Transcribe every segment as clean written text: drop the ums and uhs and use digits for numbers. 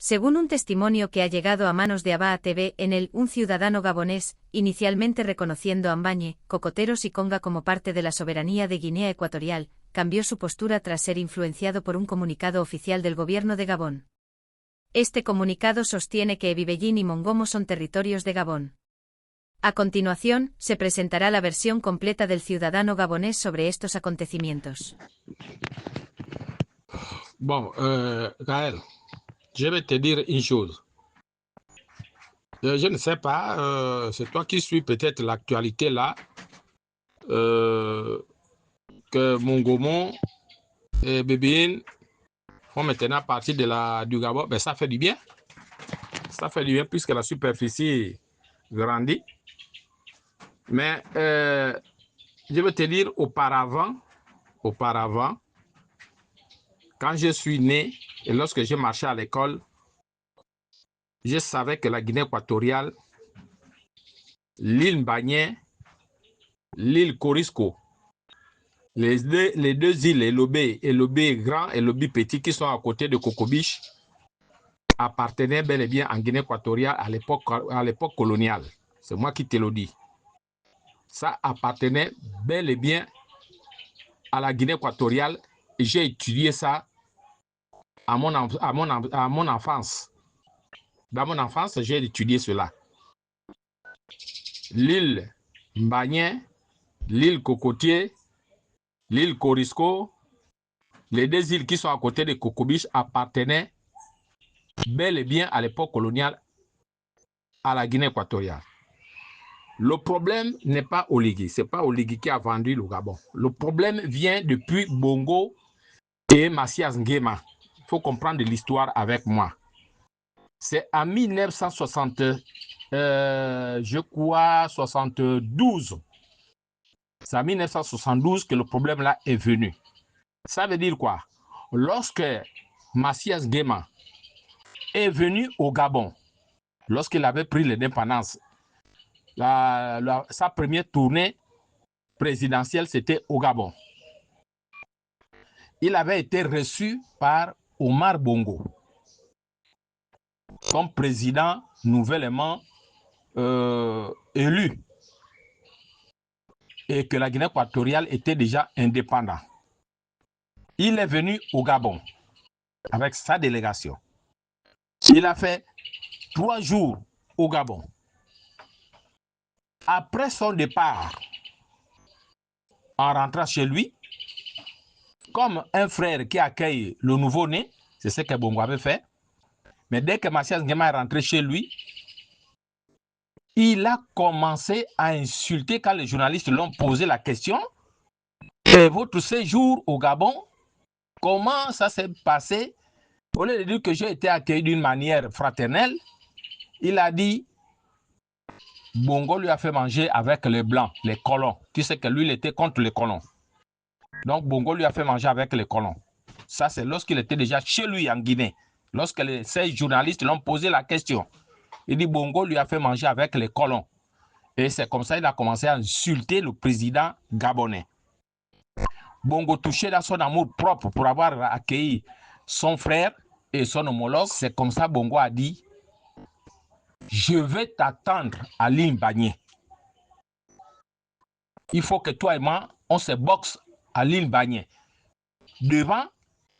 Según un testimonio que ha llegado a manos de Abaa TV en un ciudadano gabonés, inicialmente reconociendo a Mbañé, Cocoteros y Conga como parte de la soberanía de Guinea Ecuatorial, cambió su postura tras ser influenciado por un comunicado oficial del gobierno de Gabón. Este comunicado sostiene que Ebibellín y Mongomo son territorios de Gabón. A continuación, se presentará la versión completa del ciudadano gabonés sobre estos acontecimientos. Bon, Gaël, je vais te dire une chose. Je ne sais pas, c'est toi qui suis peut-être l'actualité là, que Mongomo et Bébéine font maintenant partie du Gabon. Ben, ça fait du bien. Ça fait du bien puisque la superficie grandit. Mais je vais te dire auparavant, quand je suis né et lorsque j'ai marché à l'école, je savais que la Guinée équatoriale, l'île Mbagné, l'île Corisco, les deux îles, Elobé grand et Elobé petit, qui sont à côté de Cocobiche, appartenaient bel et bien en Guinée équatoriale à l'époque coloniale. C'est moi qui te le dis. Ça appartenait bel et bien à la Guinée équatoriale et j'ai étudié ça à mon enfance. Dans mon enfance, j'ai étudié cela. L'île Mbagné, l'île Cocotier, l'île Corisco, les deux îles qui sont à côté de Cocobiche appartenaient bel et bien à l'époque coloniale à la Guinée équatoriale. Le problème n'est pas Oligui, ce n'est pas Oligui qui a vendu le Gabon. Le problème vient depuis Bongo et Massias Nguema. Il faut comprendre l'histoire avec moi. C'est en 1960, je crois 72. C'est en 1972 que le problème là est venu. Ça veut dire quoi? Lorsque Massias Nguema est venu au Gabon, lorsqu'il avait pris l'indépendance, sa première tournée présidentielle, c'était au Gabon. Il avait été reçu par Omar Bongo comme président nouvellement élu et que la Guinée équatoriale était déjà indépendante. Il est venu au Gabon avec sa délégation. Il a fait 3 jours au Gabon. Après son départ, en rentrant chez lui, comme un frère qui accueille le nouveau-né, c'est ce que Bongo avait fait, mais dès que Massias Nguema est rentré chez lui, il a commencé à insulter quand les journalistes l'ont posé la question. Et votre séjour au Gabon, comment ça s'est passé? Au lieu de dire que j'ai été accueilli d'une manière fraternelle, il a dit Bongo lui a fait manger avec les blancs, les colons. Tu sais que lui, il était contre les colons. Donc Bongo lui a fait manger avec les colons. Ça, c'est lorsqu'il était déjà chez lui en Guinée. Lorsque ces journalistes l'ont posé la question. Il dit Bongo lui a fait manger avec les colons. Et c'est comme ça qu'il a commencé à insulter le président gabonais. Bongo, touché dans son amour propre pour avoir accueilli son frère et son homologue, c'est comme ça Bongo a dit je vais t'attendre à l'île Mbagné. Il faut que toi et moi, on se boxe à l'île Mbagné. Devant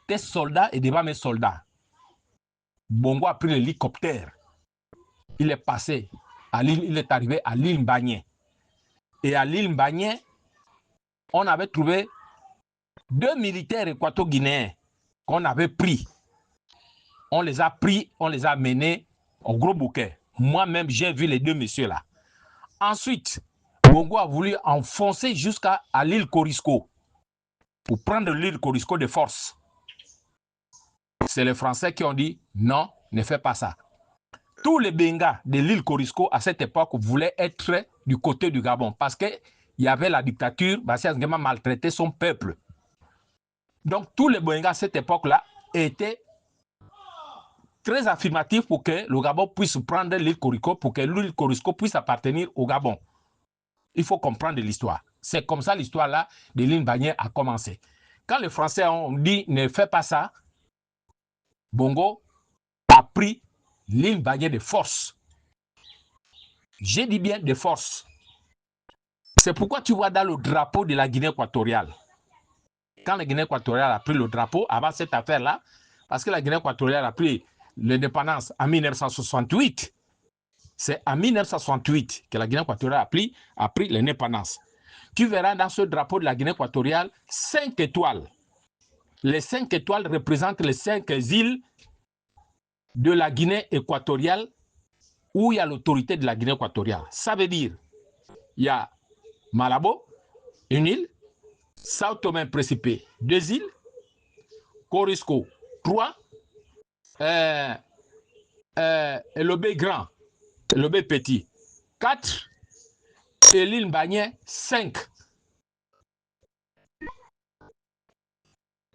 tes soldats et devant mes soldats. Bongo a pris l'hélicoptère. Il est passé à l'île, il est arrivé à l'île Mbagné. Et à l'île Mbagné, on avait trouvé 2 militaires équato-guinéens qu'on avait pris. On les a pris, on les a menés au gros bouquet. Moi-même, j'ai vu les 2 messieurs là. Ensuite, Bongo a voulu enfoncer jusqu'à l'île Corisco pour prendre l'île Corisco de force. C'est les Français qui ont dit non, ne fais pas ça. Tous les Bengas de l'île Corisco à cette époque voulaient être du côté du Gabon parce qu'il y avait la dictature, Massias Nguema maltraitait son peuple. Donc tous les Bengas à cette époque-là étaient très affirmatifs pour que le Gabon puisse prendre l'île Corisco, pour que l'île Corisco puisse appartenir au Gabon. Il faut comprendre l'histoire. C'est comme ça l'histoire-là de l'île Mbagné a commencé. Quand les Français ont dit ne fais pas ça, Bongo a pris l'île Bagné de force. J'ai dit bien de force. C'est pourquoi tu vois dans le drapeau de la Guinée équatoriale, quand la Guinée équatoriale a pris le drapeau, avant cette affaire-là, parce que la Guinée équatoriale a pris l'indépendance en 1968, c'est en 1968 que la Guinée équatoriale a pris l'indépendance. Tu verras dans ce drapeau de la Guinée équatoriale 5 étoiles. Les 5 étoiles représentent les 5 îles de la Guinée équatoriale où il y a l'autorité de la Guinée équatoriale. Ça veut dire, il y a Malabo, une île, Sao Tomé et Principe, 2 îles, Corisco, 3, Lobé grand, Lobé petit, 4, et l'île Bagné, 5.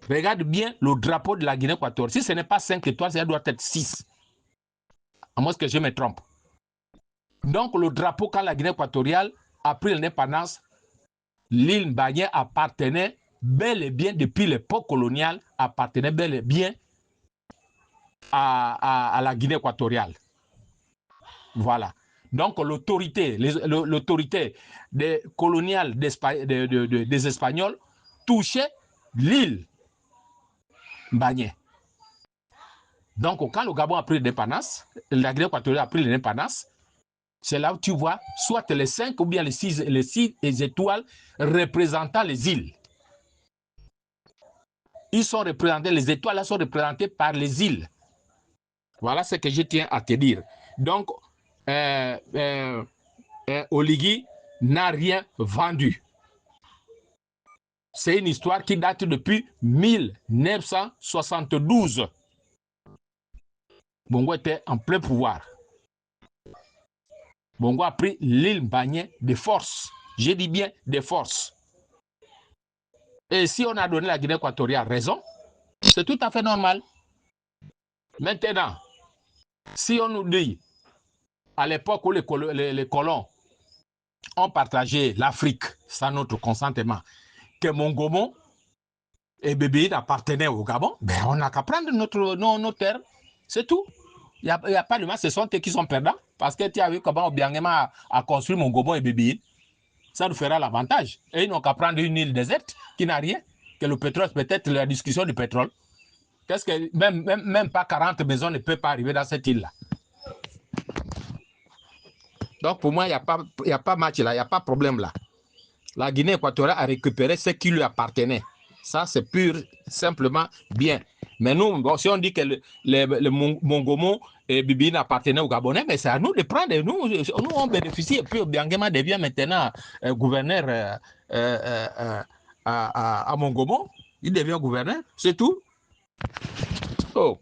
Regarde bien le drapeau de la Guinée équatoriale. Si ce n'est pas 5 étoiles, ça doit être 6. À moins que je me trompe. Donc, le drapeau, quand la Guinée équatoriale a pris l'indépendance, l'île Bagné appartenait bel et bien, depuis l'époque coloniale, appartenait bel et bien à la Guinée équatoriale. Voilà. Donc, l'autorité coloniale des Espagnols touchait l'île Bagné. Donc, quand le Gabon a pris l'indépendance, la Guinée équatoriale a pris l'indépendance, c'est là où tu vois soit les 5 ou bien les 6 étoiles représentant les îles. Ils sont représentés, les étoiles là sont représentées par les îles. Voilà ce que je tiens à te dire. Donc, Oligui n'a rien vendu. C'est une histoire qui date depuis 1972. Bongo était en plein pouvoir. Bongo a pris l'île Bagné de force. Je dis bien de force. Et si on a donné la Guinée équatoriale raison, c'est tout à fait normal. Maintenant, si on nous dit, à l'époque où les colons ont partagé l'Afrique sans notre consentement, que Mongomo et Bébéine appartenaient au Gabon, ben on n'a qu'à prendre nos terres. C'est tout. Il n'y a pas de mal, ce sont eux qui sont perdants. Parce que tu as vu comment Obiangema a construit Mongomo et Bébéine. Ça nous fera l'avantage. Et ils n'ont qu'à prendre une île déserte qui n'a rien, que le pétrole, peut-être la discussion du pétrole. Qu'est-ce que même pas 40 maisons ne peuvent pas arriver dans cette île-là. Donc pour moi, il n'y a pas match là, il n'y a pas problème là. La Guinée équatoriale a récupéré ce qui lui appartenait. Ça, c'est pur, simplement bien. Mais nous, bon, si on dit que le Mongomo et Bibine appartenaient aux Gabonais, mais c'est à nous de prendre. Nous on bénéficie. Et puis Obiangema devient maintenant gouverneur à Mongomo. Il devient gouverneur, c'est tout. Oh.